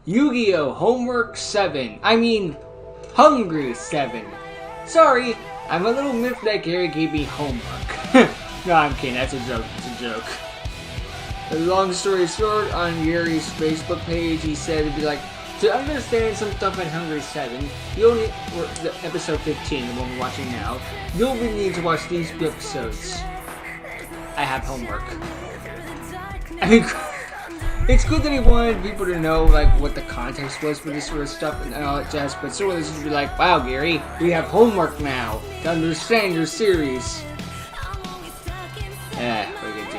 Yu-Gi-Oh! Homework 7. I mean, Hungry 7. Sorry, I'm a little miffed that Gary gave me homework. No, I'm kidding. That's a joke. It's a joke. The long story short, on Gary's Facebook page, he said it'd be like, to understand some stuff in Hungry 7, you'll need, the episode 15, the one we're watching now, you'll need to watch these episodes. I have homework. I mean, it's good that he wanted people to know like what the context was for this sort of stuff and all that jazz, but sort of this would be like, wow, Gary, we have homework now to understand your series. What are you gonna do?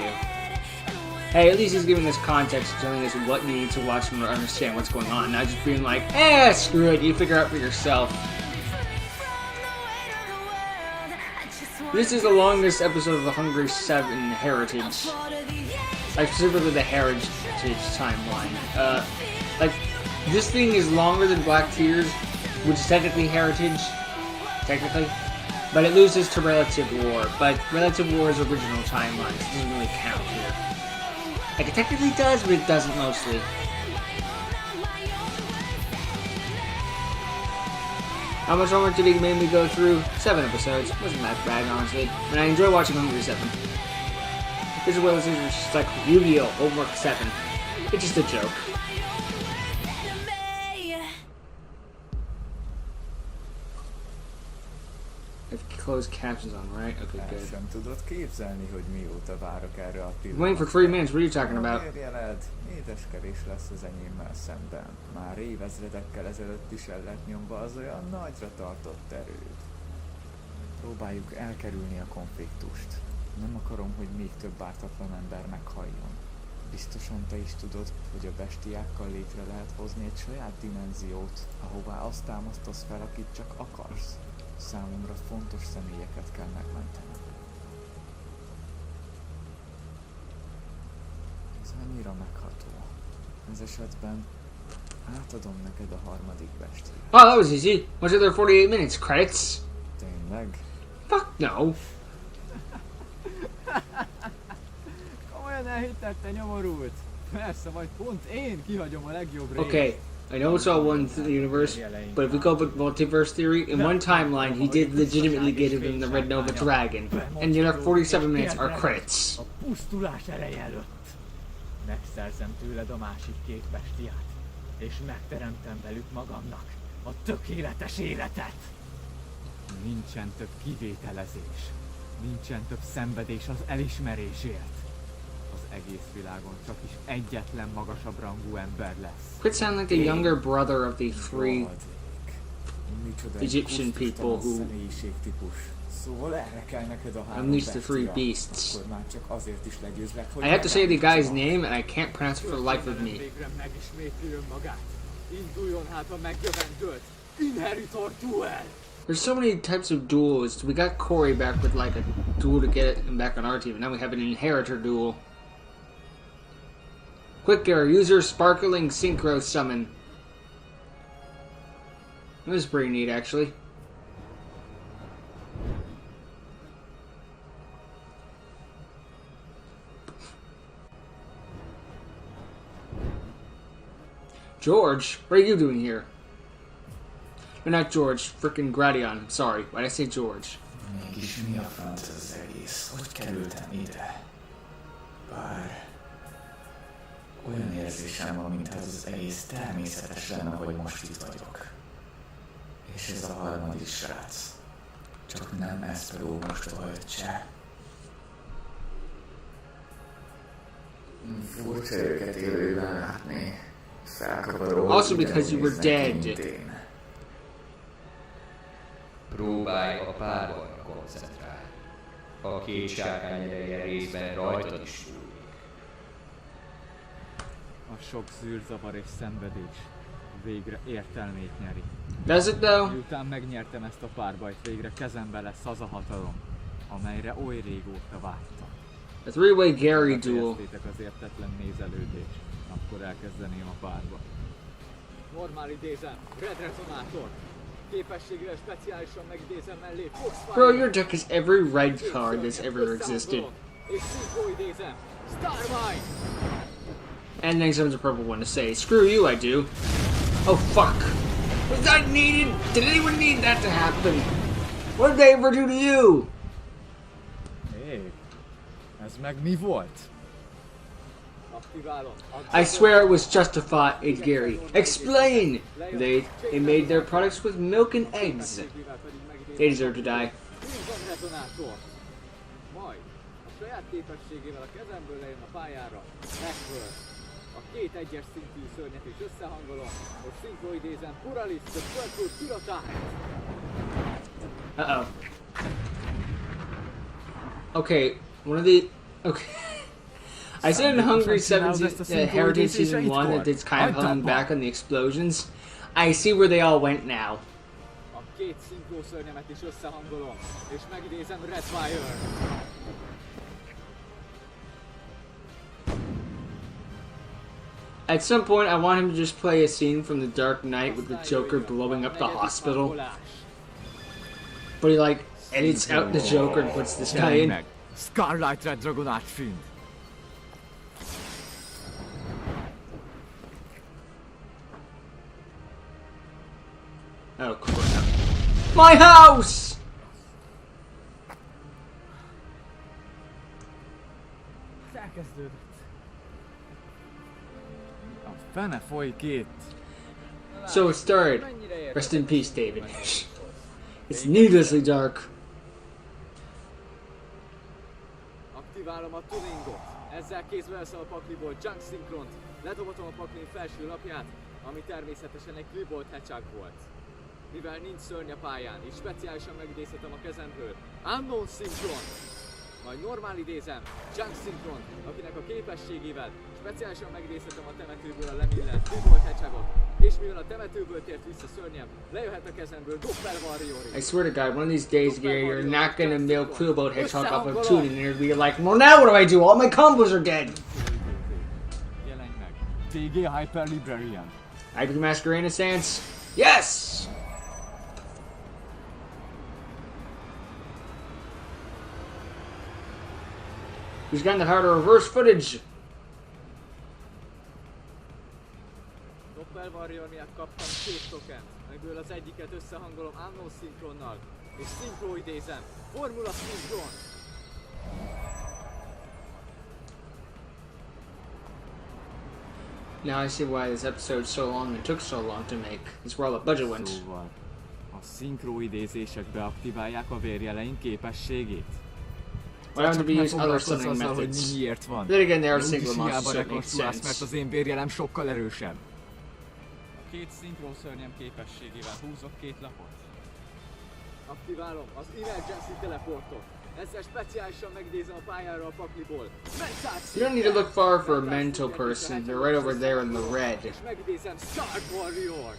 Hey, at least he's giving us context, telling us what you need to watch to understand what's going on, not just being like, screw it, you figure out for yourself. This is the longest episode of the Hungry 7 Heritage. Like, specifically the Heritage timeline. Like, this thing is longer than Black Tears, which is technically Heritage. Technically. But it loses to Relative War. But Relative War's original timeline doesn't really count here. Like, it technically does, but it doesn't mostly. How much homework did he make me go through? 7 episodes. Wasn't that bad, honestly. And I enjoy watching Hungry 7. This is what this is just like Yu-Gi-Oh! Homework 7. It's just a joke. Closed captions on, right? Okay, good. Sem tudod képzelni, hogy mióta várok erre a pillanatra. Waiting for 3 minutes, what are you talking about? Érjeled, édeskedés lesz az enyémmel szemben. Már évezredekkel ezelőtt is el lett nyomva az olyan nagyra tartott erőd. Próbáljuk elkerülni a konfliktust. Nem akarom, hogy még több ártatlan ember meghalljon. Biztosan te is tudod, hogy a bestiákkal létre lehet hozni egy saját dimenziót, ahová azt támasztasz fel, akit csak akarsz. Számomra fontos személyeket kell megmentenem. Ez annyira megható. Ez esetben átadom neked a harmadik bestiát. Oh, that was easy. Was it there 48 minutes? Credits? Tényleg? Fuck no. Komolyan elhittette, nyomorult. Persze, majd pont én kihagyom a legjobb részt. Okay. I know it's all one universe, but if we go with multiverse theory, in one timeline he did legitimately get him in the Red Nova Dragon, and the other 47 minutes are credits. A pusztulás ereje előtt megszerzem tőled a másik két bestiát, és megteremtem velük magamnak a tökéletes életet. Nincsen több kivételezés, nincsen több szenvedés az elismerésért. Az egész világon csak is egyetlen magasabb rangú ember lesz. Could sound like the younger brother of the 3 Egyptian people who unleashed the 3 beasts. I have to say the guy's name and I can't pronounce it for the life of me. There's so many types of duels. We got Corey back with like a duel to get him back on our team, and now we have an inheritor duel. Quick Gary, use your sparkling synchro summon. That was pretty neat, actually. George, what are you doing here? No, not George, frickin' Gradion. Sorry, why'd I say George? Mégis mi a franc ez az egész? Hogy kerültem ide? Bár... olyan érzésem van, mintha ez az egész természetes lenne, hogy most itt vagyok. És ez a harmadik srác. Csak nem Eszperó mostoha öccse. Furcsa őket élőben látni. Felkaparó, also because you were dead. Próbálj a párbajra koncentrálni. A két sárkány ereje részben rajtad is súlyik. A sok zűrzavar és szenvedés végre értelmét nyeri. Does it though? Miután megnyertem ezt a párbajt, végre kezembe lesz az a hatalom, amelyre oly régóta vágytam. A 3-way Gary duel. Az értetlen nézelődés, akkor elkezdeném a párbajt. Normál idézem, Red Resonátor. Képességre speciálisan megidézem mellé Fox. Bro, your deck has every red card that's ever existed. És szinkro idézem, Starmine. And then someone's a purple one to say, screw you, I do. Oh, fuck. Was that needed? Did anyone need that to happen? What did they ever do to you? Hé, ez meg mi volt? I swear it was justified, Gary. Explain! They made their products with milk and eggs. They deserve to die. Majd a saját képességével a kezemből lejön a pályára. Megföl. A két egyes szintű szörnyet is összehangolom, hogy szinkroidézem Puralis the Purple Pilotite. Uh-oh. Okay, one of the... Okay. I said in Hungry 7's Heritage Season 1 that it's kind of pulling back on the explosions. I see where they all went now. A két szinkrószörnyemet is összehangolom, és megidézem Redfire. At some point, I want him to just play a scene from The Dark Knight with the Joker blowing up the hospital. But he, like, edits out the Joker and puts this guy in. Scarlet Red Dragon átfűn. Oh, crap. My house! Elkezdődött. A fene folyik itt. So it started. Rest in peace, David. It's needlessly dark. Aktiválom a tuningot. Ezzel kézbe veszem a pakliból Junk Synchront. Ledobatom a paklin felső lapját, ami természetesen egy Gribolt Hedgehog volt. Mivel nincs szörny a pályán, és speciálisan megidézhetem a kezemből Unknown Synchron. Majd normál idézem Junk Synchron, akinek a képességével speciálisan megidézhetem a temetőből a lemillent Gribolt Hedgehogot. És mivel a temetőből tért vissza szörnyem, lejöhet a kezemből Doppel Warrior. I swear to God, one of these days, Gary, you're not gonna milk Clueboat Hedgehog off of tuning, and you're gonna be like, well, now what do I do? All my combos are dead. Jelenj meg. TG Hyper Librarian. Hyper Mask Renaissance? Yes! He's gotten the heart of reverse footage. Doppel Warrior miatt kaptam két tokent, amiből az egyiket összehangolom Unknown Synchronnal, és szinkro idézem Formula Synchron. Now I see why this episode's so long and took so long to make. It's where all the budget went. Szóval, a szinkro idézések beaktiválják a vérjeleink képességét? Why don't we use other summoning methods? Miért van? Then again, there are Úgyis single monsters, hiába so it makes rekonstruálsz, mert sense. az én vérjelem sokkal erősebb. A két szinkron szörnyem képességével húzok két lapot. Aktiválom az Emergency Teleportot. Ezzel speciálisan megidézem a pályára a pakliból. You don't need to look far for a mental person. They're right over there in the red. És megidézem Star Warrior.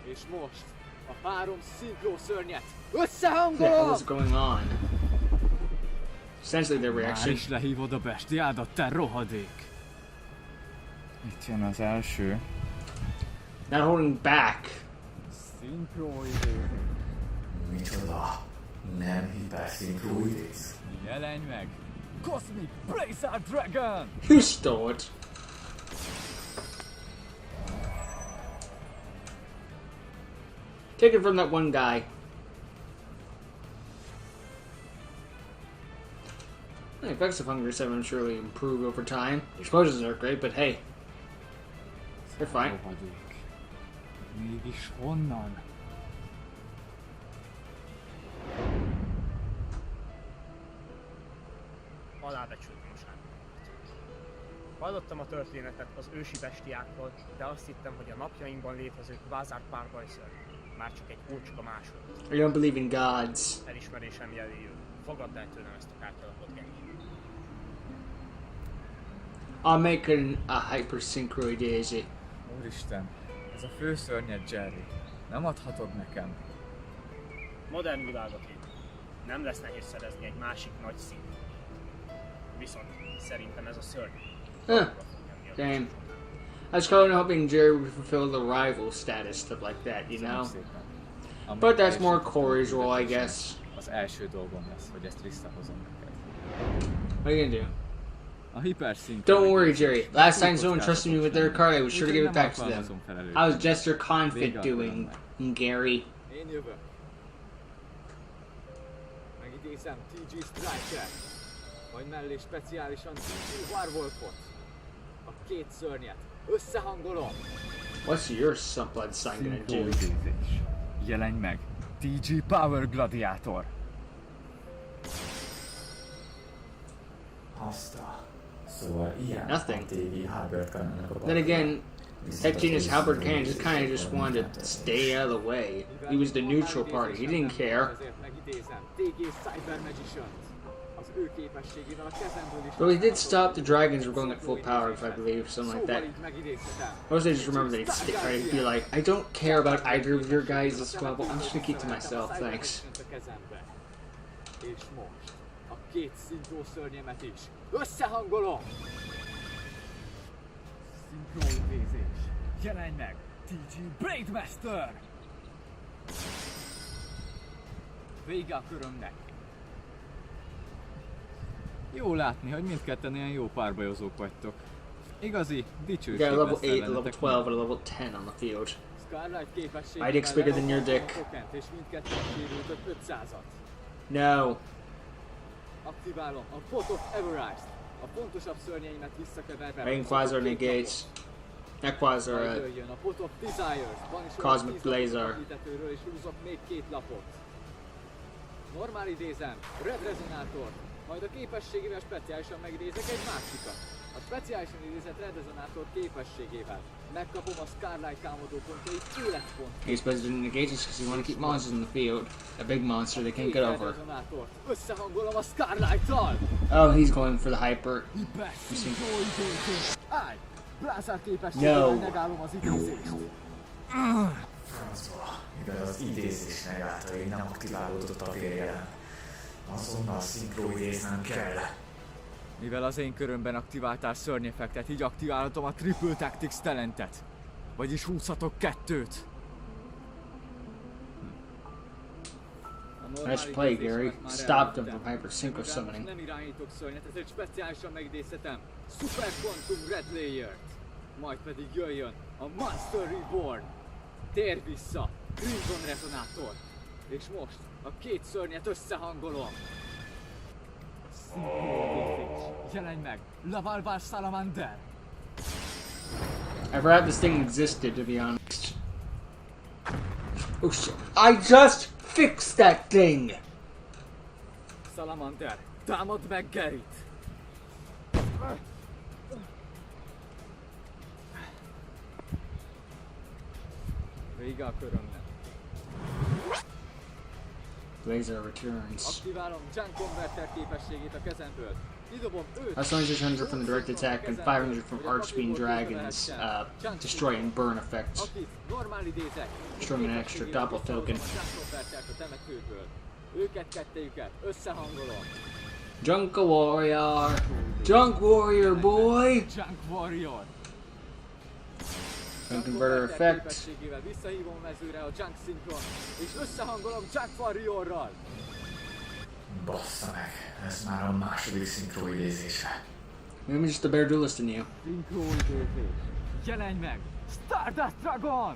És most a három szinkro szörnyet What the hell összehangolom! is going on? Essentially their Már reaction. is lehívod a bestiádat, te rohadék! Itt jön az első. Not holding back. Szinkro idézés. Micsoda? Nem hiperszinkroidéz? Jelenj meg! Cosmic Bracer Dragon! You stole it. Take it from that one guy. The effects of Hungry 7 surely improve over time. Explosions are great, but hey. They're fine. Rohadék. Mégis honnan? Alábecsült moságot. Hallottam a történetet az ősi bestiákról, de azt hittem, hogy a napjainkban létező kvázárt párbajszörny már csak egy ócska másolat. I don't believe in gods. Elismerésem jeléül. Fogadd el tőlem ezt a kártyalapot, Genki. I'll make a hypersynchroidézy. Úristen, ez a főszörnyed, Jerry. Nem adhatod nekem? Modern világot él. Nem lesz nehéz szerezni egy másik nagy szín. Viszont szerintem ez a szörny. Huh. Damn. I was kind of hoping Jerry would fulfill the rival status, stuff like that, you know? Szépen. But that's more Corey's role, I guess. Az első dolgom lesz, hogy ezt visszahozom neked. What are you gonna do? A hiperszint. Don't worry, Jerry. Last time someone trusted me with their card, I was sure to give it back to them. How's Jester Confit doing, Gary? Én jövök. Megidézem TG Striker. Majd mellé speciálisan TG Warwolfot. A két szörnyet. Összehangolom. What's your blood sign gonna do? Jelenj meg. TG Power Gladiator. Haszta. Szóval ilyen Nothing. a TV Halbert Cannonnak a Then again, that genius Halbert Cannon just kind of just wanted to stay out of the way. He was the neutral party. He didn't care. Well, he did stop the dragons from going at full power, if I believe, something like that. Mostly I just remember that he'd stick right and be like, I don't care about either of your guys' squabble. I'm just gonna keep to myself, thanks. És most a két szinkró szörnyemet is összehangolom! Szinkronidézés. Jelenj meg! TG Blademaster! Vége a körömnek. Jó látni, hogy mindketten ilyen jó párbajozók vagytok. Igazi, dicsőség You got a level lesz 8, a level ellenetek 12, and a level 10 on the field. Scarlight My dick's bigger than your dick. És mindketten sérültök 500-at. No. Aktiválom a Pot of Everest. A fontosabb szörnyeimet visszakeverve. Rainquasar negates. Nequasar, Majd jöjjön a Pot of Desires. Van is Cosmic olyan 10 Blazer. lapot, és húzok még 2 lapot. Normál idézem, Red Resonátor. Majd a képességével speciálisan megidézek egy másikat. A speciálisan idézett Red Resonátor képességével megkapom a Scarlight támadó pontjait életpont. He's supposed to negate this because you want to keep monsters in the field. A big monster they can't get over. Összehangolom a Scarlight-tal! Oh, he's going for the hyper. Állj! Blázár képességével megállom az idézést. Francba, mivel az idézés megáltal nem aktiválódott a vérjelen. Azonnal szinkroidéznem kell. Mivel az én körömben aktiváltál szörnyeffektet, így aktiválhatom a Triple Tactics talentet. Vagyis húzhatok 2-t. Nice play, Gary. Stopped him from hyper synchro summoning. Nem irányítok szörnyet, ezért speciálisan megidézhetem Super Quantum Red Layer-t. Majd pedig jöjjön a Monster Reborn. Tér vissza, Crimson Resonátor. És most a két szörnyet összehangolom. Jelenj meg, Lavalval Salamander! I forgot this thing existed, to be honest. Oh shit. I just fixed that thing! Salamander, támad meg Garyt! Vége a körömnek. Blazer returns. Aktiválom Junk Converter képességét a kezemből. Kidobom őt. That's only 600 from the direct attack and 500 from Archfiend Dragon's destroy and burn effects. Akit normál idézek. Destroying an extra double token. Junk Convertert a temetőből. Őket kettejüket összehangolom. Junk Warrior! Junk Warrior, boy! Junk Warrior. Junk Converter effect. Képességével visszahívom a mezőre a Junk Synchron, és összehangolom Junk Warriorral. Bassza meg, ez már a második szinkroidézése. Maybe just a better duelist than you. Szinkroidézés. Jelenj meg! Stardust Dragon!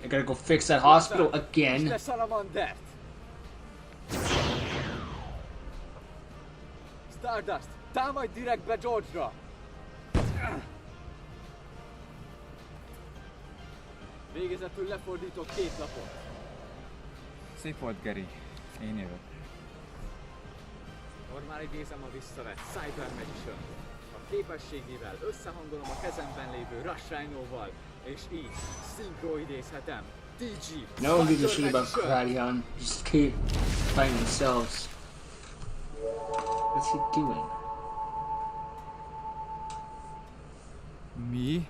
I gotta go fix that hospital again. Le Salamandert! Stardust, támadj direktbe George-ra! Végezetül lefordítok 2 lapot. Szép volt, Gary. Én jövök. Normál idézem a visszavett Cyber Magician. A képességével összehangolom a kezemben lévő Rush Rhino-val, és így szinkroidézhetem. TG! No one gives a shit about Kradion. Just keep fighting themselves. What's he doing? Mi?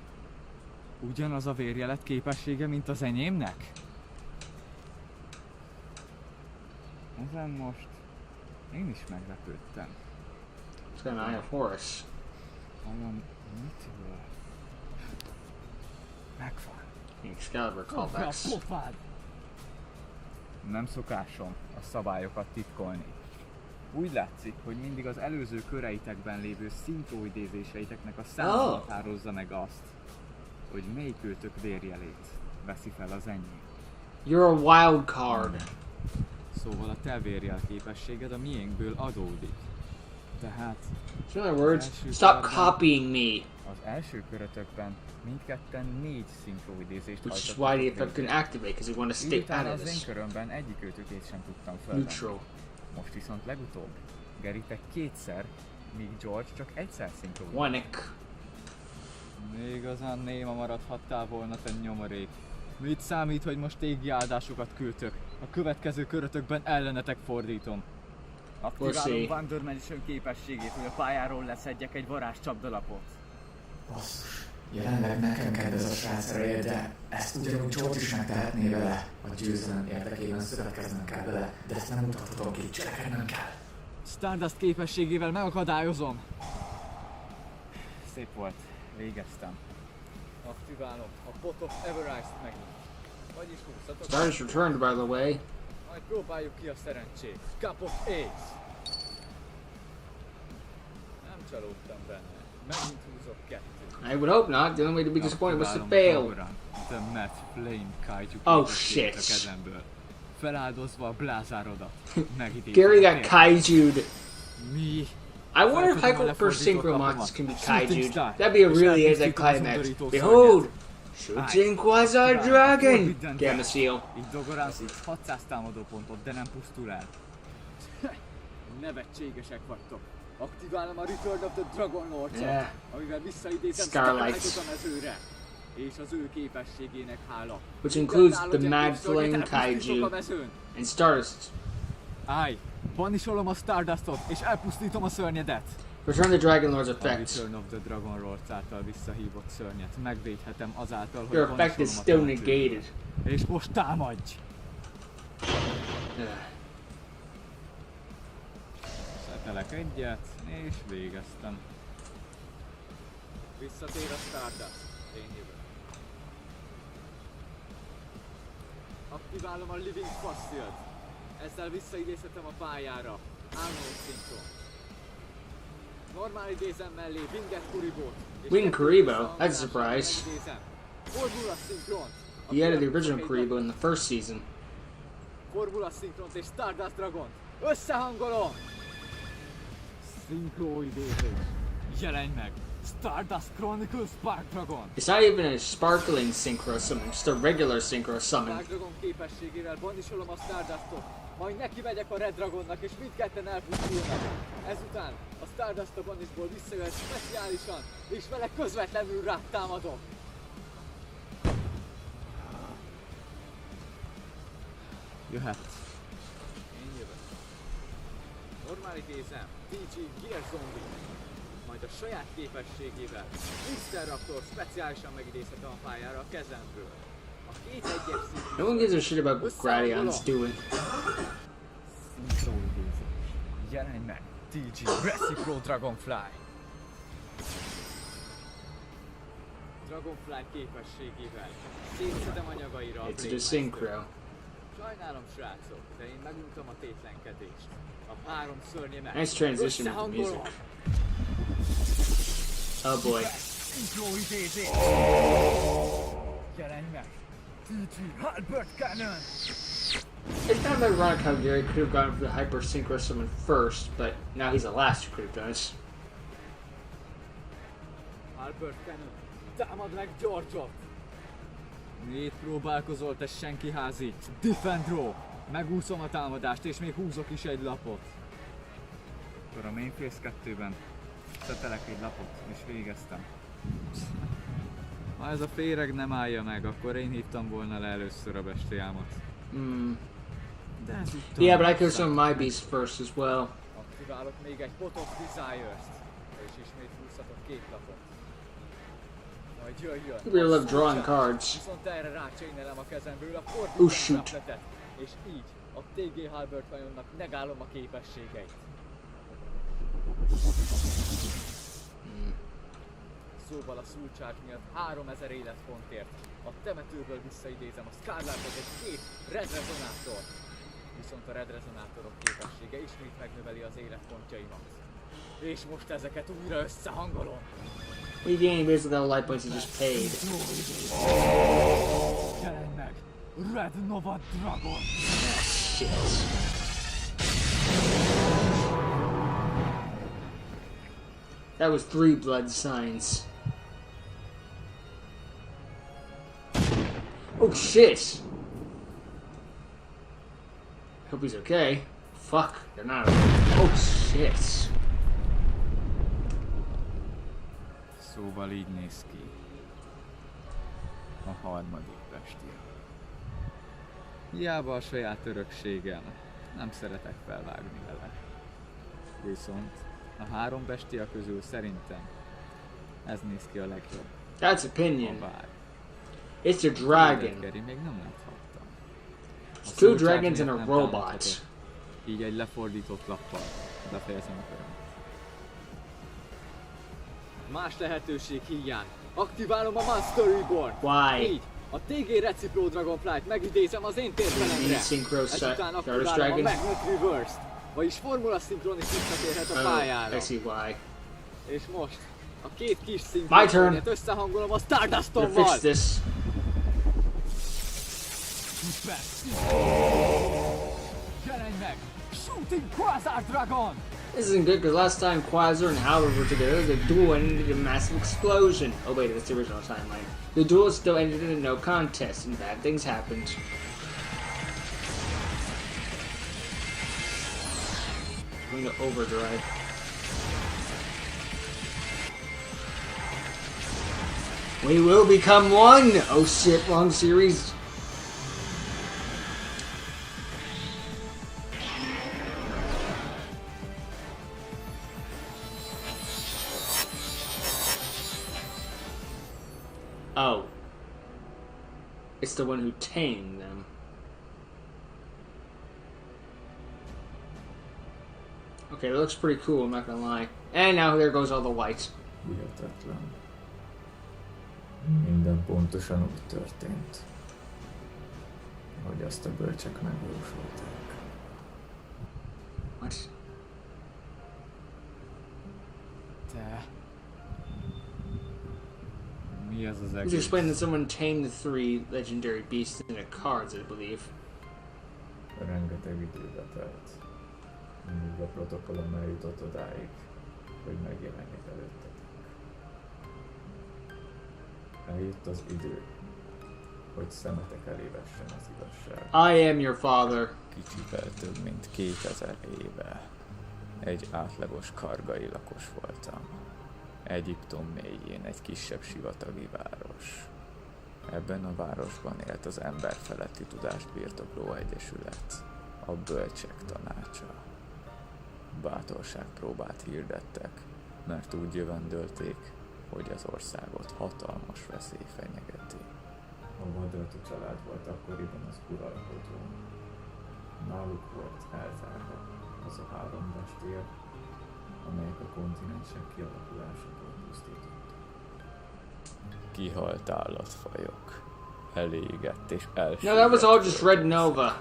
Ugyanaz a vérjelet képessége, mint az enyémnek? Ezen most én is meglepődtem. It's got an Eye of Horus. Vajon mitől? Megvan. Excalibur callbacks. Nem szokásom a szabályokat titkolni. Úgy látszik, hogy mindig az előző köreitekben lévő szinkroidézéseiteknek a száma határozza meg azt, hogy melyikőtök vérjelét veszi fel az enyém. You're a wild card. Szóval a te vérjel képességed a miénkből adódik. Tehát In other words, stop copying me. az első körötökben mindketten 4 szinkroidézést Which is hajtottak why the effect végre. can activate, because we want to stay Miután out of az én this. körömben egyikőtökét sem tudtam felvenni. Neutral. Most viszont legutóbb Gary te 2-szer, míg George csak 1-szer szinkroidézott. Wanek. Igazán néma maradhattál volna, te nyomorék. Mit számít, hogy most égi áldásokat küldtök? A következő körötökben ellenetek fordítom. Aktiválom Wonder Mansion képességét, hogy a pályáról leszedjek egy varázs csapdalapot. Basszus, jelenleg nekem kedvez a srác ereje, de ezt ugyanúgy George is megtehetné vele. A győzelem érdekében szövetkeznem kell vele, de ezt nem mutathatom ki, cselekednem kell. Stardust képességével megakadályozom. Szép volt. Végeztem. Aktiválom a Pot of Everest megint. Vagyis húzhatok. Stardust returned, by the way. Majd próbáljuk ki a szerencsét. Cup of Ace. Nem csalódtam benne. Megint húzok 2. I would hope not. The only way to be disappointed was to fail. The Mad Flame Kaiju Oh, képességét shit. a kezemből. Feláldozva a blázárodat. Gary got kaiju'd. Mi? I wonder if hyper synchro monsters can be kaiju'd. That'd be a really anticlimax. Behold! Shooting Quasar Dragon! Damn the seal. Így dogorázunk 600 támadópontot, de nem pusztul el. Nevetségesek vagytok. Aktiválom a Return of the Dragon Lord-ot, Yeah. amivel visszaidézem Starlight. Starlight-ot a mezőre. És az ő képességének hála. Which includes Ugyan the nálad Mad gyengébb szörnyet Flame elpusztítok Kaiju a mezőn. and Stardust. Állj! Banisolom a Stardustot, és elpusztítom a szörnyedet! Return the Dragon Lord's A effects. Return of the Dragon Lords által visszahívott szörnyet megvédhetem azáltal, hogy Your effect is banisolom a still teremtőt. negated. És most támadj! Ugh. Szetelek egyet, és végeztem. Visszatér a Stardust. Én jövök. Aktiválom a Living Fossilt. Ezzel visszaidézhetem a pályára. Arnold szinkron. Normál idézem mellé Winget Kuribót. Wing Kuribo? That's a surprise. Formula szinkront. He added the original Kuribo in the first season. Formula szinkront és Stardust Dragon. Összehangolom! Szinkroidézés. Jelenj meg! Stardust Chronicles Spark Dragon! It's not even a sparkling synchro summon, just a regular synchro summon. Spark Dragon képességével banisolom a Stardustot. Majd neki megyek a Red Dragonnak és mindketten elpusztulnak. Ezután a Stardust a banisból visszajöhet speciálisan, és vele közvetlenül rád támadok. Jöhet. Én jövök. Normál idézem, DG Gear Zombie. Majd a saját képességével Mr. Raptor speciálisan megidézhetem a pályára a kezemből. A 2-1-es szintű... No one gives a shit about what Gradion's doing. Jelenj meg, TG Reciprocal Dragonfly! Dragonfly képességével szétszedem anyagaira a It's the Blade synchro. Sajnálom, srácok, de én meguntam a tétlenkedést. A 3 szörnyemet. Nice transition with the music. Oh boy. Jelenj meg! TG Halbert Cannon! It's kind of ironic how Gary could have gone for the hyper synchro summon first, but now he's the last who could have done it. Halbert Cannon, támad meg George-ot! Mit próbálkozol, te senki házi? Defend row! Megúszom a támadást, és még húzok is egy lapot. Akkor a Main Phase 2-ben szetelek egy lapot, és végeztem. Ha ez a féreg nem állja meg, akkor én hívtam volna le először a bestiámat. De ezúttal... Yeah, but I could have summoned my beast first as well. Aktiválok még egy Pot of Desires-t, és ismét húzhatok 2 lapot. Majd jöjjön! You really love drawing cards. Viszont erre rácsénelem a kezemből a Oh, fordított shoot. repletet, és így a TG Halbert Cannonnak megállom a képességeit. Szóval a szulcsák miatt 3000 életpontért. A temetőből visszaidézem a Scarletot egy 2 red rezonátor. Viszont a red rezonátorok képessége ismét megnöveli az életpontjaimat. És most ezeket újra összehangolom. We gained basically all the life points you just paid. Jelenj meg! Red Nova Dragon! Shit. That was 3 blood signs. Oh shit! Hope he's okay. Fuck, they're not okay. Oh shit. Szóval így néz ki a harmadik bestia. Hiába a saját örökségem, nem szeretek felvágni vele. Viszont a 3 bestia közül szerintem ez néz ki a legjobb. That's opinion. Bár It's a dragon. még nem láthattam. It's 2 dragons and a robot. Így egy lefordított lappal befejezem a körömet. Más lehetőség hiány. Aktiválom a Monster Reborn. Why? Így, a TG Recipro Dragonflight megidézem az én térfelemre. Synchro Ezután Stardust aktiválom a Dragon. Magnet Reversed. Vagyis formula szinkron is visszatérhet a pályára. I see why. És most a 2 kis My turn. szinkron összehangolom a Gotta Stardustommal. fix this. Jelenj meg! Shooting Quasar Dragon! This isn't good because last time Quasar and Howard were together, the duel ended in a massive explosion. Oh wait, that's the original timeline. The duel still ended in a no contest, and bad things happened. I'm going to overdrive. We will become one! Oh shit, wrong series. Oh. It's the one who tamed them. Okay, that looks pretty cool, I'm not gonna lie. And now there goes all the white. Hihetetlen. Minden pontosan úgy történt, hogy azt a bölcsek megvalósulták. What? Te... Mi az az He's egész? explaining that someone tamed the 3 legendary beasts in a cards, I believe. Rengeteg időbe telt, míg a protokollom eljutott odáig, hogy megjelenjek előttetek. Eljött az idő, hogy szemetek elé vessen az igazság. I am your father. Kicsivel több mint 2000 éve egy átlagos kargai lakos voltam. Egyiptom mélyén egy kisebb sivatagi város. Ebben a városban élt az emberfeletti tudást birtokló egyesület, a Bölcsek Tanácsa. Bátorságpróbát hirdettek, mert úgy jövendölték, hogy az országot hatalmas veszély fenyegeti. A vadratú család volt akkoriban az uralkodó. Náluk volt elzárva az a 3 bestia, amelyek a kontinensek kialakulásakor pusztítottak. Kihalt állatfajok, elégett és elsőtt. No, that was all just Red Nova.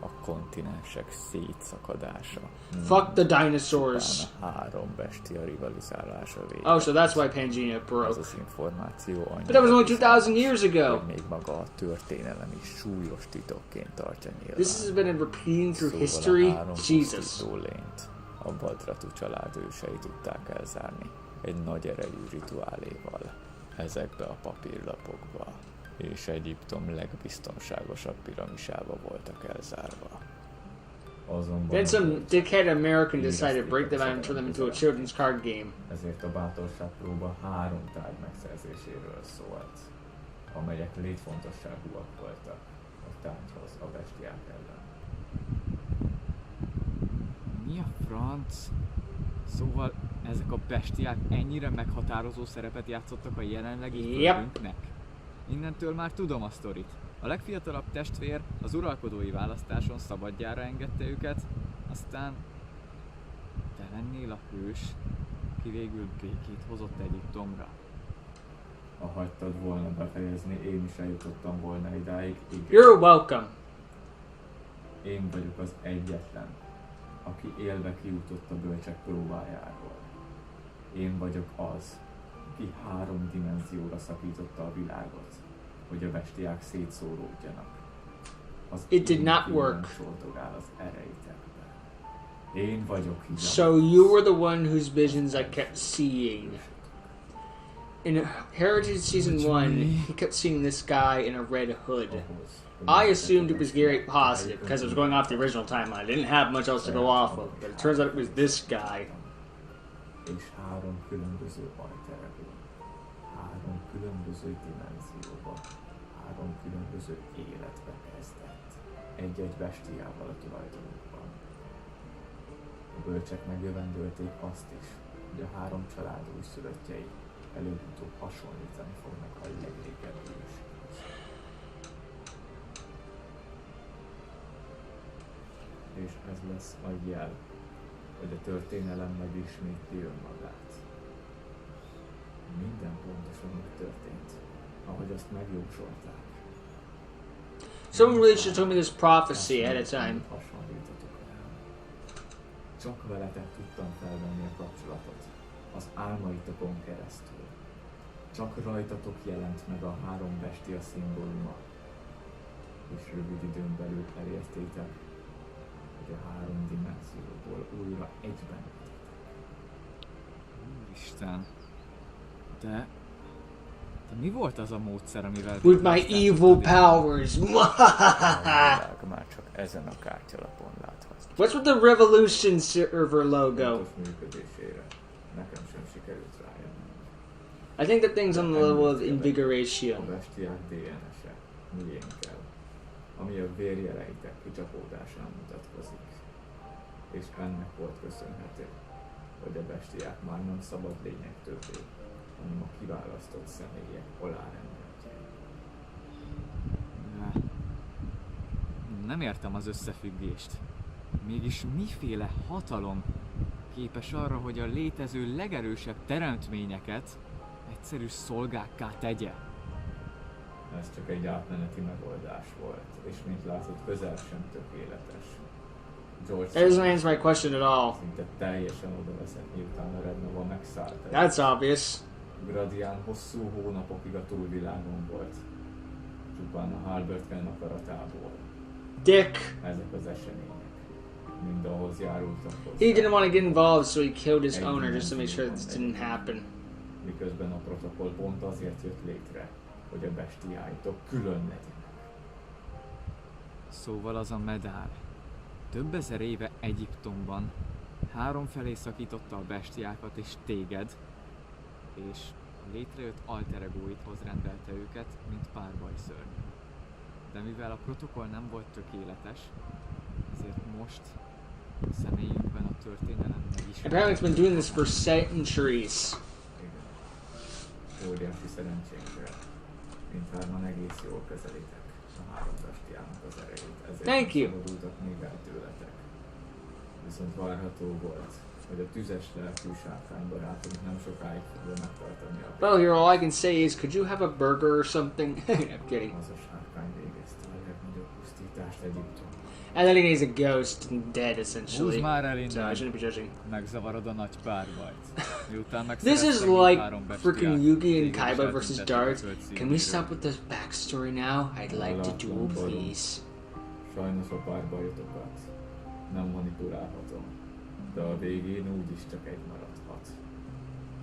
A kontinensek szétszakadása. Fuck the dinosaurs. A 3 bestia rivalizálása végett. Oh, so that's why Pangea Ez broke. az információ annyira, But that was only 2000 years ago. hogy még maga a történelem is súlyos titokként tartja nyilván. This has been repeating through Szóval history. a 3 Jesus. pusztító lényt a vadratú család ősei tudták elzárni egy nagy erejű rituáléval ezekbe a papírlapokba, és Egyiptom legbiztonságosabb piramisába voltak elzárva. Azonban Then some dickhead American decided to break them out and turn them into a children's card game. ezért a bátorságpróba 3 tárgy megszerzéséről szólt, amelyek létfontosságúak voltak a tánchoz a bestiák ellen. Mi a franc? Szóval ezek a bestiák ennyire meghatározó szerepet játszottak a jelenlegi Yep. földünknek? Innentől már tudom a sztorit. A legfiatalabb testvér az uralkodói választáson szabadjára engedte őket, aztán te lennél a hős, aki végül békét hozott Egyiptomra. Ha hagytad volna befejezni, én is eljutottam volna idáig. Igen. You're welcome. Én vagyok az egyetlen, aki élve kijutott a bölcsek próbájáról. Én vagyok az, aki 3 dimenzióra szakította a világot, hogy a bestiák szétszóródjanak. It did not work. Sordogál az erejtekbe. Én vagyok higany. So you were the one whose visions I kept seeing. In Heritage Season 1, he kept seeing this guy in a red hood. I assumed it was Gary Positive because it was going off the original timeline. I didn't have much else to go off of, but it turns out it was this guy. És 3 különböző alteregő, 3 különböző dimenzióba, 3 különböző életbe kezdett. Egy-egy bestiával a tulajdonukban. A bölcsek megjövendölték azt is, hogy a 3 család újszülöttjei előbb-utóbb hasonlítani fognak a legrégebbi ősökhöz. És ez lesz a jel, hogy a történelem megismétli önmagát. Minden pontosan úgy történt, ahogy azt megjósolták. Someone really should have told me this prophecy ahead of time. Csak veletek tudtam felvenni a kapcsolatot, az álmaitokon keresztül. Csak rajtatok jelent meg a 3 bestia szimbóluma, és rövid időn belül elértétek, hogy a 3 dimenzióból újra egyben legyetek. Úristen. De mi volt az a módszer, amivel... With my evil powers. A világ már csak ezen a kártyalapon látható. What's with the Revolution server logo? Pontos működésére nekem sem sikerült rájönni. I think that thing's on the level of A invigoration. bestiák DNS-e miénkkel, ami a vérjeleitek kicsapódásán mutatkozik. És ennek volt köszönhető, hogy a bestiák már nem szabad lények többé, hanem a kiválasztott személyek alárendeltjei. Nem értem az összefüggést. Mégis miféle hatalom képes arra, hogy a létező legerősebb teremtményeket egyszerű szolgákká tegye? Ez csak egy átmeneti megoldás volt, és mint látod, közel sem tökéletes. That doesn't answer my question at all. Szinte teljesen odaveszett, miután a Rednova megszállta. That's obvious. Gradián hosszú hónapokig a túlvilágon volt. Csupán a Halbertken akaratából. Dick. Ezek az események mind ahhoz járultak hozzá. He didn't want to get involved, so he killed his owner just to make sure this didn't happen. Miközben a protokoll pont azért jött létre, hogy a bestiáitok külön legyenek. Szóval az a medál több ezer éve Egyiptomban 3 felé szakította a bestiákat és téged, és a létrejött alter egóidhoz rendelte őket, mint párbajszörny. De mivel a protokoll nem volt tökéletes, ezért most a személyünkben a történelem megismert. Apparently it's been doing this for centuries. Igen. Óriási szerencsénkre, mindhárman egész jól közelitek a 3 bestiának az erejét. Ezért Thank you. szabadultak még el tőletek. Viszont várható volt, hogy a tüzes lelkű sárkánybarátunk nem sokáig fogja megtartani a... Well, here all I can say is, could you have a burger or something? I'm kidding. Az a sárkány végezte a legnagyobb pusztítást Egyiptomban. And then he's a ghost and dead, essentially. Húzd már el So I innen. shouldn't be judging. Megzavarod a nagy párbajt. Miután This is megszereztek like 3 bestiát, freaking Yugi and téged is Kaiba versus eltüntettek a Darts. föld Can we szívéről. stop with this backstory now? I'd like to duel, please. Sajnos a párbajotokat nem manipulálhatom, de a végén úgyis csak egy maradhat.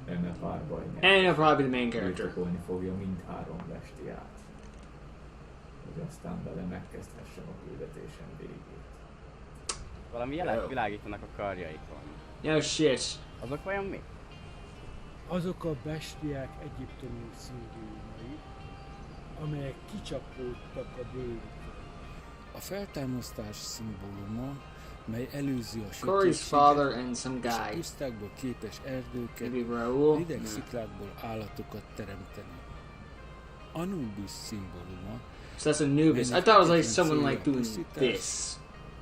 Eme párbaj And he'll probably be the main character. birtokolni fogja mindhárom bestiát, hogy aztán vele megkezdhessem a küldetésem végét. Valami jelek világítanak a karjaikon. No shit. Azok vajon mi? Azok a bestiák egyiptomi szimbólumai, amelyek kicsapódtak a bőrükön. A feltámasztás szimbóluma, mely előzi a Corey's father and some és a guy. pusztákból képes erdőket, Maybe Raoul? rideg No. sziklákból állatokat teremteni. Anubis szimbóluma, So that's Anubis. I thought it was like someone like doing this.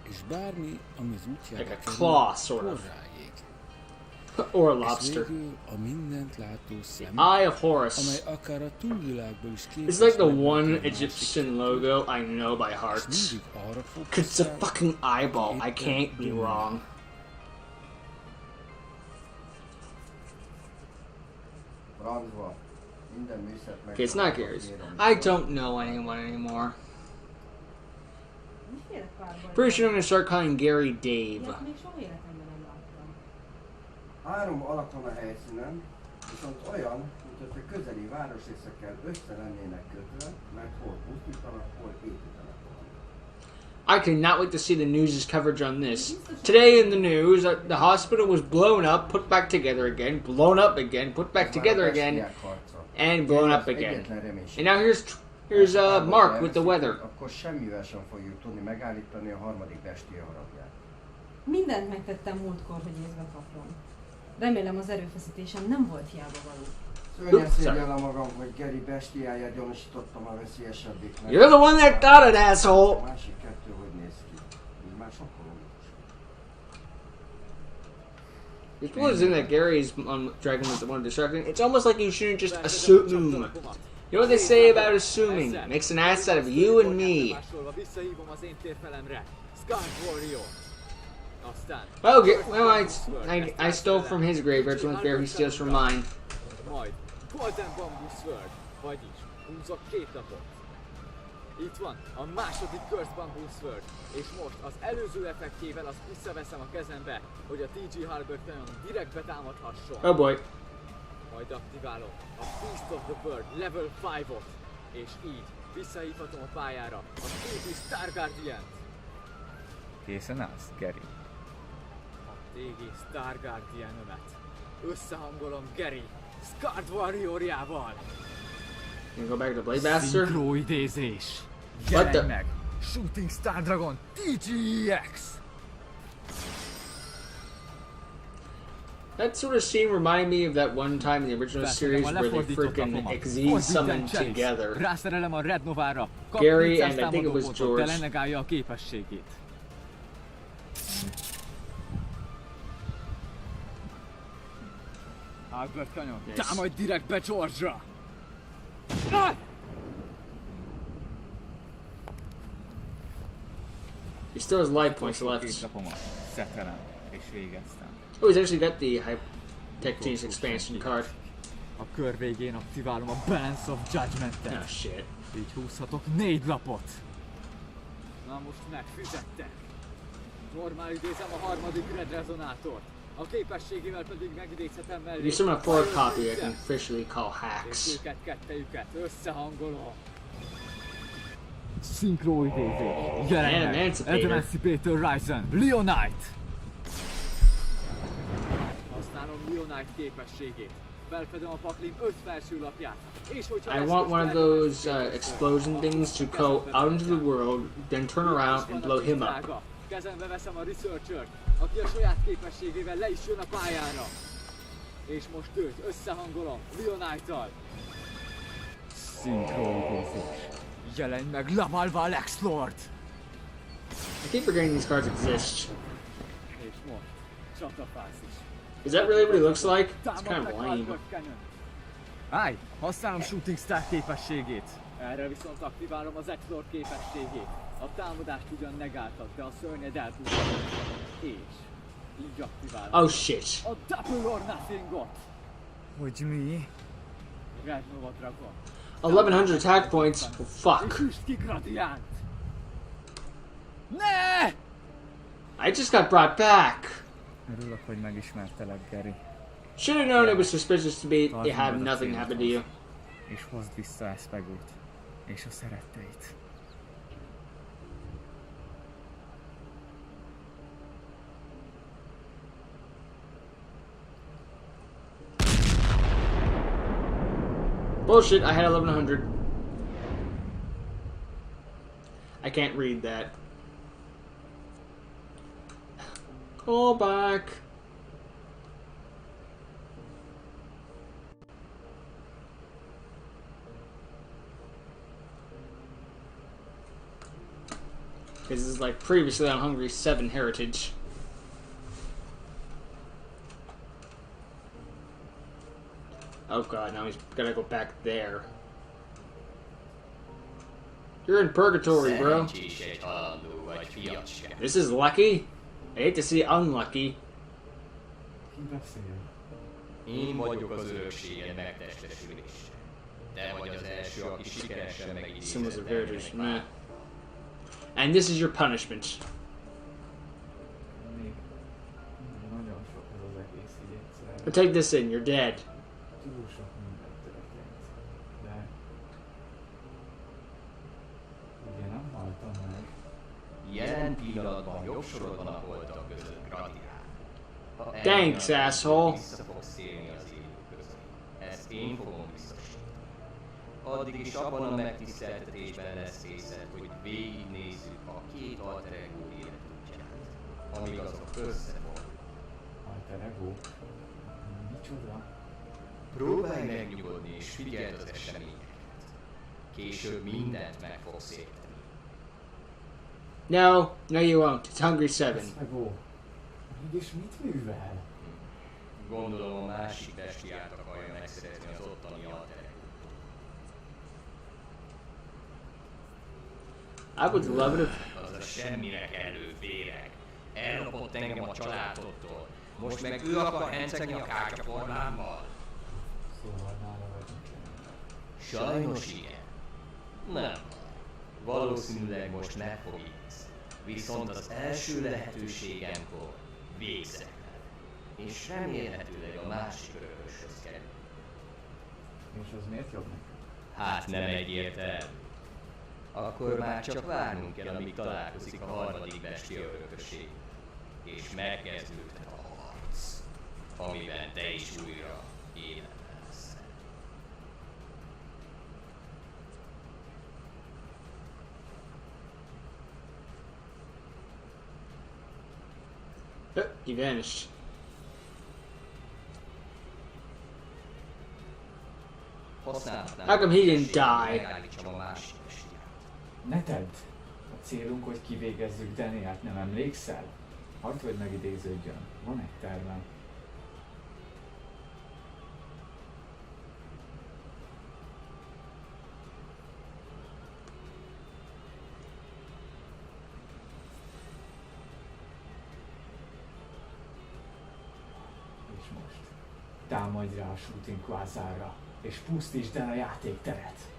és bármi, ami az útjára Like a kerül, claw, sort of. porrá ég. Or a És lobster. végül a mindent látó szem, Eye of Horus. amely akár a túlvilágból is képes It's like the meglátni one a másik Egyptian logo I know by heart. és mindig arra Cause it's a fókuszál, fucking eyeball. I can't be wrong. Okay, it's not Gary's. I don't know anyone anymore. Pretty sure I'm gonna start calling Gary Dave. Három alak van a helyszínen, viszont olyan, mint hogy a közeli városrészekkel össze lennének kötve, mert hol pusztítanak, hol építenek valami. I cannot wait to see the news' coverage on this. Today in the news, the hospital was blown up, put back together again, blown up again, put back together again, and blown up again. And now here's Mark with the weather. Akkor semmivel sem fogjuk tudni megállítani a harmadik bestia harapját. Mindent megtettem múltkor, hogy észbe kapjon. Remélem az erőfeszítésem nem volt hiába való. Szörnyen szégyellem magam, hogy Gary bestiáját gyanúsítottam a veszélyesebbiknek. You're the one that got it, asshole! A másik kettő hogy néz ki? Így már sokkal logikus. It's one of those things that Gary's Dragon was the one distracting. It's almost like you shouldn't just assume. You know what they say about assuming? Makes an ass out of you and me. Okay, well, I stole from his graveyard, so it's fair he steals from mine. Itt van a második Curse Bamboo Sword, és most az előző effektjével azt visszaveszem a kezembe, hogy a TG Harbor-on direkt betámadhasson. Oh boy. Majd aktiválom a Feast of the Bird Level 5-ot, és így visszahívhatom a pályára a TG Star Guardian-t. Készen állsz, Gary? A TG Star Guardian-ömet összehangolom Gary Scarred Warriorjával. Can you go back to Blade Master? Szinkroidézés. What the? Meg! Shooting Star Dragon TGX! That sort of scene reminded me of that one time in the original series where they freaking Xyz summoned together. Rászerelem a Red Novára. Gary and I think it was George. Delenegálja a képességét. Albert Canyon, támadj direkt be George-ra! He still has life points left. És végeztem. Oh, he's actually got the Tech Team's expansion card. A kör végén aktiválom a Balance of Judgment-et. Oh shit. Így húzhatok 4 lapot. Na most megfizettek. Normál idézem a harmadik Red Resonátort. A képességével pedig megidézhetem mellé. If you summon a fourth copy, I can officially call hacks. És őket kettejüket összehangolom. Szinkroidézés. Jelenleg Emancipator Ryzen, Leonite. Használom Leonite képességét. Felfedem a paklim 5 felső lapját. És hogyha I want one of those explosion things to go out into the world, then turn around and blow him up. Kezembe veszem a Researcher-t, aki a saját képességével le is jön a pályára. És most őt összehangolom Leonite-tal. Szinkroidézés. Jelenj meg Lamalva Lex Lord! I keep forgetting these cards exist. És most csatafázis. Is that really what he looks like? It's kind of lame. Állj! Használom Shooting Star képességét. Erre viszont aktiválom az X-Lord képességét. A támadást ugyan negáltak, de a szörnyed elpusztult. És így aktiválom Oh shit. a Double or Nothing-ot. Hogy mi? Red Nova Dragon. 1100 attack points. Oh, fuck. Üstki Gradiant. Ne! I just got brought back. Örülök, hogy megismertelek, Gary. Should have known it was suspicious to have nothing happen to you. És hozd vissza Eszpegót. És a szeretteit. Bullshit, I had 1100. I can't read that. Call back. Because this is like previously on HNGRY VII Heritage. Oh god, now he's gotta go back there. You're in purgatory, bro. This is lucky. I hate to see unlucky. Ki beszél? Én vagyok az örökséged megtestesülése. Te vagy az első, aki sikeresen megidézett me. And this is your punishment. Még nagyon sok ez az egész így egyszer. But take this in, you're dead. Túl sok minden történt. De... Ugye nem haltam meg. Jelen pillanatban jobb sorod van a holtak között, Gradián. Thanks, asshole. Vissza fogsz élni az élők között. Ezt én fogom biztosítani. Addig is abban a megtiszteltetésben lesz részed, hogy végignézzük a két alter ego életútját, amíg azok összefognak. Alter ego? Micsoda? Próbálj megnyugodni és figyeld az eseményeket. Később mindent meg fogsz érteni. No, no you won't. It's Hungry VII. Ego. Mégis mit művel? Gondolom a másik bestiát akarja megszerezni az ottani alter ego. I would love it if... Az a semmire kellő féreg. Ellopott engem a családodtól. Most meg ő akar hencegni a kártyaformámmal. Szóval nála vagyunk. Sajnos igen. Nem. Valószínűleg most meg fog ízni. Viszont az első lehetőségemkor végzek vele. És remélhetőleg a másik örököshöz kerül. És az miért jobb nekünk? Hát nem egyértelmű. Akkor már csak várnunk kell, amíg találkozik a harmadik bestia örökösség. És megkezdődhet a harc, amiben te is újra életben leszel. He vanished. How come he didn't die? Ne tedd! A célunk, hogy kivégezzük Danielt, nem emlékszel? Hagyd, hogy megidéződjön. Van egy tervem. És most támadj rá a shooting quasarra, és pusztítsd el a játékteret!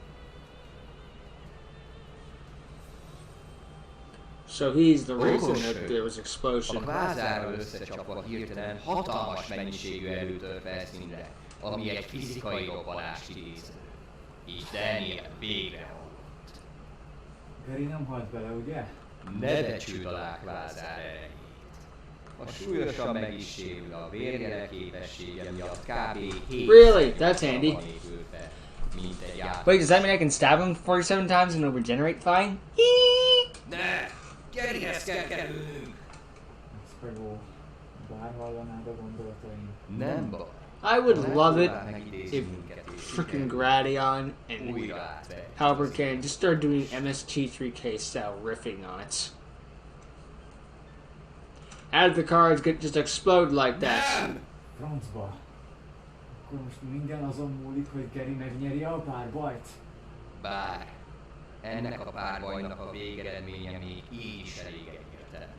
So he's the reason that there was explosion. A kvázárral összecsapva hirtelen hatalmas mennyiségű erő tör felszínre, ami egy fizikai robbanást idéz. Így Daniel végre halott. Gary nem halt bele, ugye? Ne becsüld alá kvázár erejét. A súlyosan meg is sérül a vérjele képessége miatt kb. 7 Really? That's handy. Mint egy át. Wait, does that mean I can stab him 47 times and it'll regenerate fine? Ne! Garyhez kell kerülnünk! Spagó, bár hallanád a gondolataim. Nem baj. I would love it if freaking Gradion and Halberd can just start doing MST3K style riffing on it. As the cards just explode like that. Francba. Akkor most minden azon múlik, hogy Gary megnyeri a párbajt? Bár ennek a párbajnak a végeredménye még így is elég egyértelmű.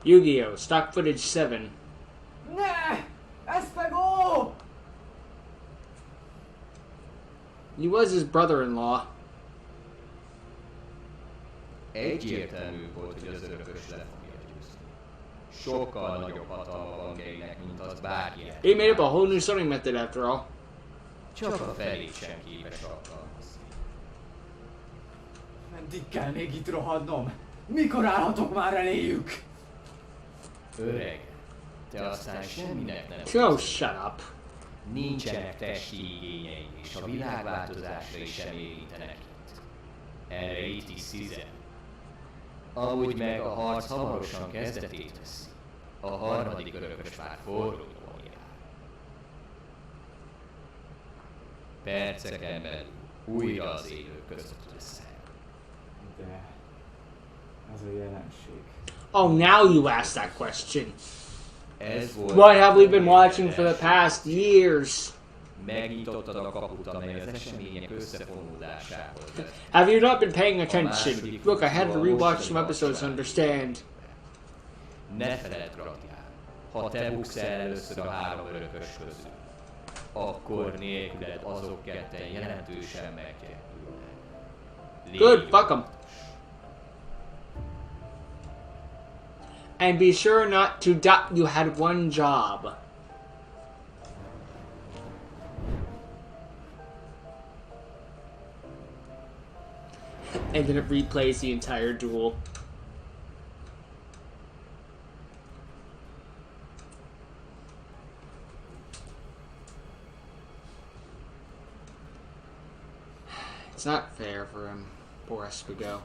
Yu-Gi-Oh! Stock footage 7. Ne! Ez Spagó! He was his brother-in-law. Egyértelmű volt, hogy az örökös le fogja győzni. Sokkal nagyobb hatalma van Garynek, mint az bárki. He made up a whole new summoning method after all. Csak a felét sem képes alkalmazni. Meddig kell még itt rohadnom? Mikor állhatok már eléjük? Öreg, te aztán semminek nem Oh, shut up. Nincsenek testi igényeid, és a világváltozásra is sem érintenek itt. Erre itt is szízen. Amúgy meg a harc hamarosan kezdetét veszi. A harmadik örökös már forródban jár. Perceken belül újra az élők között leszel. De ez a jelenség. Oh, now you ask that question. Ez volt What have we been watching for the past years? Megnyitottad a kaput, amely az események összefonódásához vezet. Have you not been paying attention? Look, I had to rewatch some episodes to understand. Ne feledd, Gratián, ha te buksz el először a 3 örökös közül, akkor nélküled azok ketten jelentősen meggyengülnek. Good, fuck 'em. And be sure not to doubt you had one job. And then it replays the entire duel. It's not fair for him. Poor Espigo.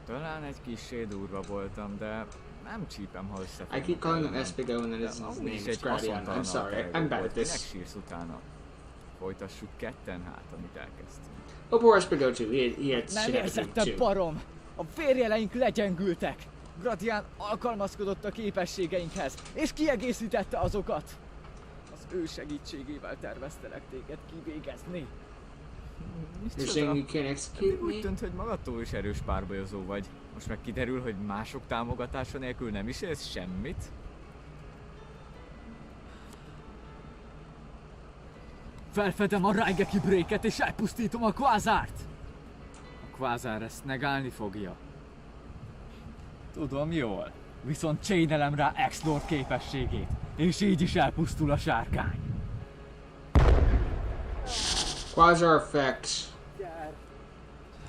Talán egy kissé durva voltam, de nem csípem, ha összefogom. I keep calling him Espigo and then his name is Gratian. I'm sorry, I'm bad at this. Minek sírsz utána? Folytassuk ketten hát, amit elkezdtünk. Oh, poor Espigo too. He had Nem shit to do érzettem, too. barom! A férjeleink legyengültek! Gratian alkalmazkodott a képességeinkhez, és kiegészítette azokat! Az ő segítségével terveztelek téged kivégezni. You're saying you can't execute Úgy me? tűnt, hogy magadtól is erős párbajozó vagy. Most meg kiderül, hogy mások támogatása nélkül nem is élsz semmit? Felfedem a Raigeki Breaket és elpusztítom a kvázárt! A kvázár ezt negálni fogja. Tudom jól, viszont chainelem rá X-Lord képességét, és így is elpusztul a sárkány. Quasar effects.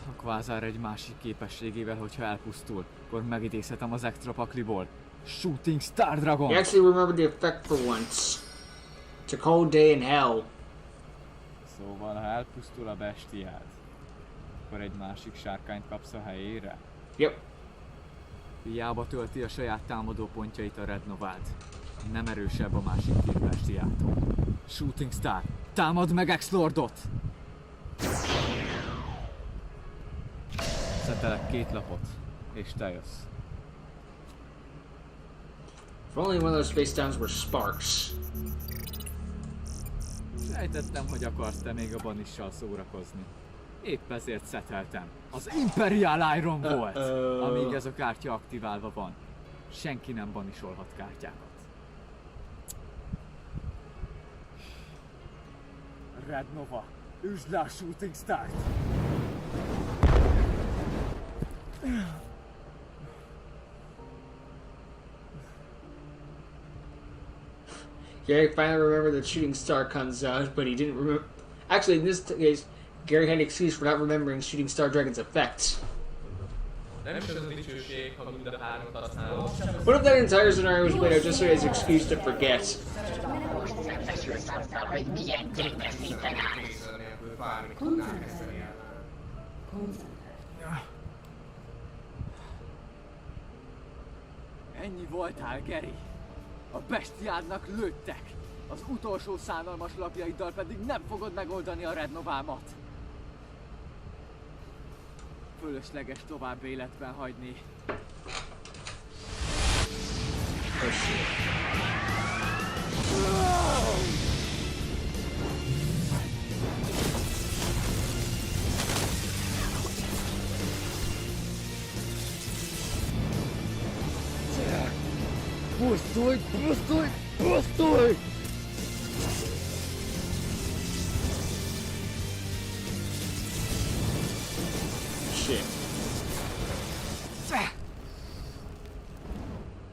A kvázár egy másik képességével, hogyha elpusztul, akkor megidézhetem az extra pakliból. Shooting Star Dragon! You actually remembered the effect for once. It's a cold day in hell. Szóval, ha elpusztul a bestiád, akkor egy másik sárkányt kapsz a helyére? Yep. Hiába tölti a saját támadó pontjait a Red Novád. Nem erősebb a másik két bestiától. Shooting Star, támad meg X-Lordot! Szetelek 2 lapot, és te jössz. If only one of those face downs were sparks. Sejtettem, hogy akarsz te még a banissal szórakozni. Épp ezért szeteltem. Az Imperial Iron volt, amíg ez a kártya aktiválva van. Senki nem banisolhat kártyákat. Red Nova, üsd le a Shooting Start! Gary finally remembered that Shooting Star comes out, but he didn't remember. Actually, in this case, Gary had an excuse for not remembering Shooting Star Dragon's effect. Nem is az a dicsőség, ha mind a 3 használod. What if that entire scenario was played out just so he has an excuse to forget? Ennyi voltál, Gary. A bestiádnak lőttek. Az utolsó szánalmas lapjaiddal pedig nem fogod megoldani a Red Novámat. Fölösleges tovább életben hagyni. Pusztulj, pusztulj, pusztulj! Shit.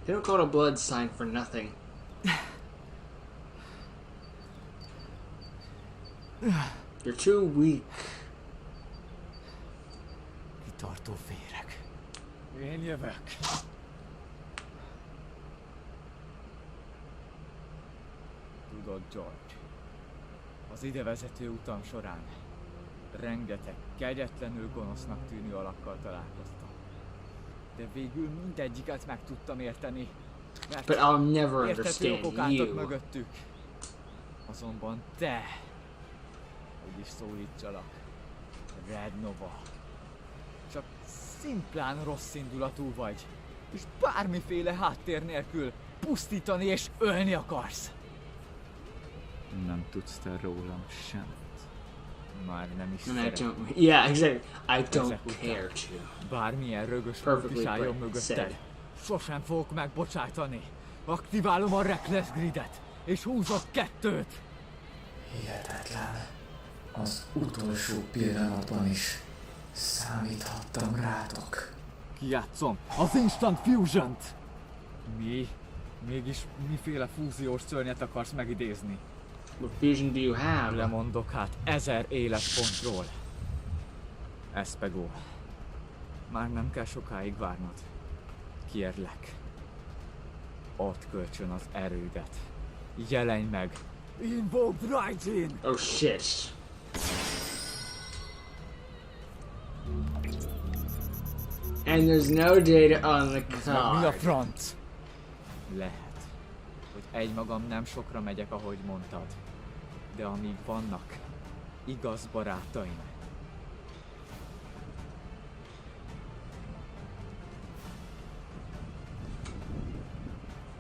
They don't call it a blood sign for nothing. You're too weak. Kitartó féreg. Én jövök. Tudod, George, az idevezető utam során rengeteg kegyetlenül gonosznak tűnő alakkal találkoztam. De végül mindegyiket meg tudtam érteni, mert But I'll never érthető understand okok álltak you. mögöttük. Azonban te hogy is szólítsalak. Red Nova. Csak szimplán rossz indulatú vagy, és bármiféle háttér nélkül pusztítani és ölni akarsz. Nem tudsz te rólam semmit. Már nem is And I szeretem. don't. Yeah, exactly. I don't Ezek után care to. Bármilyen rögös Perfectly is álljon put, mögötted. said. Sosem fogok megbocsájtani. Aktiválom a Reckless Gridet, és húzok 2-t. Hihetetlen. Az utolsó pillanatban is számíthattam rátok. Kijátszom az Instant Fusion-t! Mi? Mégis miféle fúziós szörnyet akarsz megidézni? What fusion do you have? Lemondok hát 1000 életpontról. Espego. Már nem kell sokáig várnod. Kérlek. Add kölcsön az erődet. Jelenj meg! Invoke Rising! Oh shit. And there's no data on the Mi a card. franc? Lehet, hogy egymagam nem sokra megyek, ahogy mondtad. De amíg vannak igaz barátaim,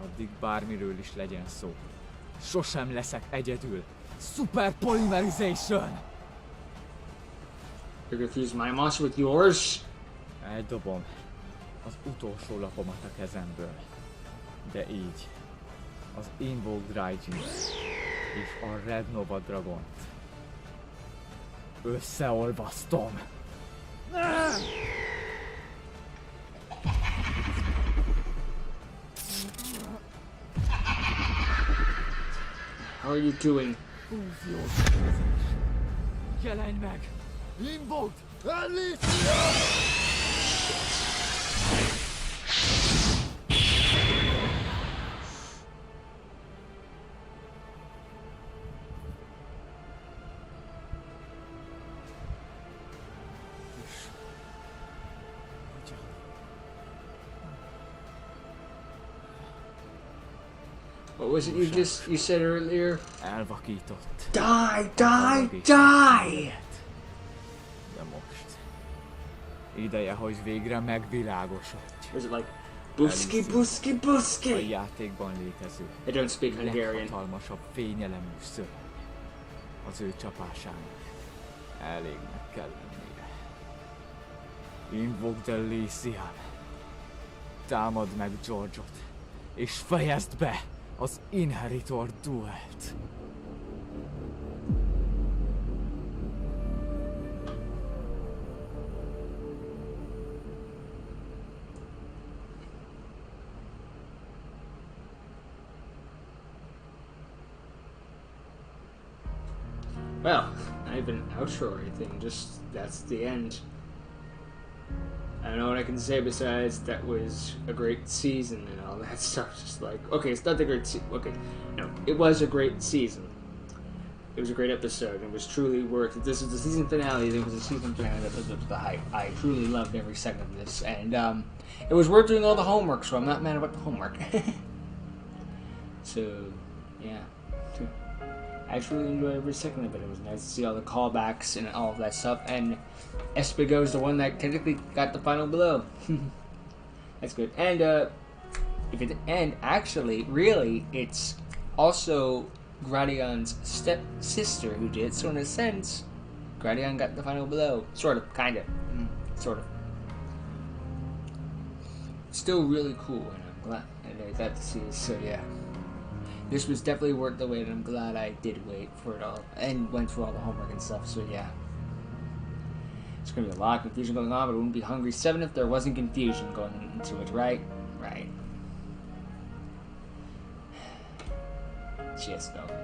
addig bármiről is legyen szó. Sosem leszek egyedül. Super Polymerization! You confuse my monster with yours? Eldobom az utolsó lapomat a kezemből. De így az Invoked Rising és a Red Nova Dragont összeolvasztom. How are you doing? Fúziós érzés. Jelenj meg! Invoked Elysium! What was it you said earlier? Elvakított. Die, die, die! De most ideje, hogy végre megvilágosodj. Was it like buski, buski, A buski? játékban létező I don't speak Hungarian. leghatalmasabb fényelemű szörny. Az ő csapásának elégnek kell lennie. Invoked Elysium. Támad meg George-ot, és fejezd be az Inheritor duelt. Well, not even an outro or anything, just that's the end. I don't know what I can say besides that was a great season and all that stuff. Just like, okay, it's not the great okay, no, it was a great season. It was a great episode. It was truly worth it. This is the season finale. It was the season finale that was the hype. I truly loved every second of this, and it was worth doing all the homework. So I'm not mad about the homework. So, yeah. I truly enjoyed every second of it. It was nice to see all the callbacks and all of that stuff. And Espigo is the one that technically got the final blow. That's good. And actually, really, it's also Gradion's stepsister who did it. So in a sense, Gradion got the final blow. Sort of, kind of, sort of. Still really cool, and I'm glad I got to see it. So yeah. This was definitely worth the wait, and I'm glad I did wait for it all and went through all the homework and stuff, so yeah. There's gonna be a lot of confusion going on, but it wouldn't be Hungry 7 if there wasn't confusion going into it, right? Right. Just though.